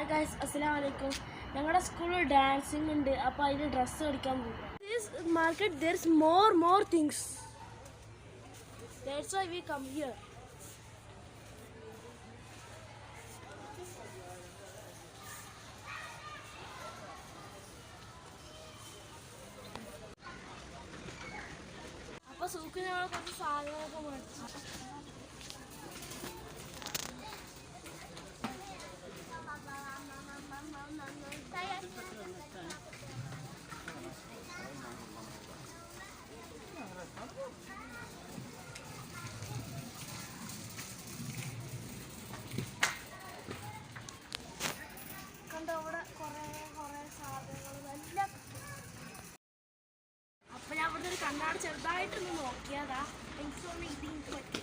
Hi guys, Assalamualaikum. ഞങ്ങളുടെ സ്കൂളിൽ dancing ഉണ്ട്. അപ്പോൾ അതിന് ഡ്രസ്സ് എടുക്കാൻ പോകും. This market there's more things. That's why we come here. അപ്പോൾ സൂക്കിൽ ഞങ്ങൾ കുറച്ച് സാധനങ്ങളൊക്കെ മേടിച്ചു. കണ്ടോ അവിടെ കുറേ സാധനങ്ങളെല്ലാം. അപ്പം ഞാൻ അവിടെ ഒരു കണ്ണാടി ചെറുതായിട്ടൊന്ന് നോക്കിയതാ. എനിക്ക് തോന്നി ഇതിന് പറ്റി.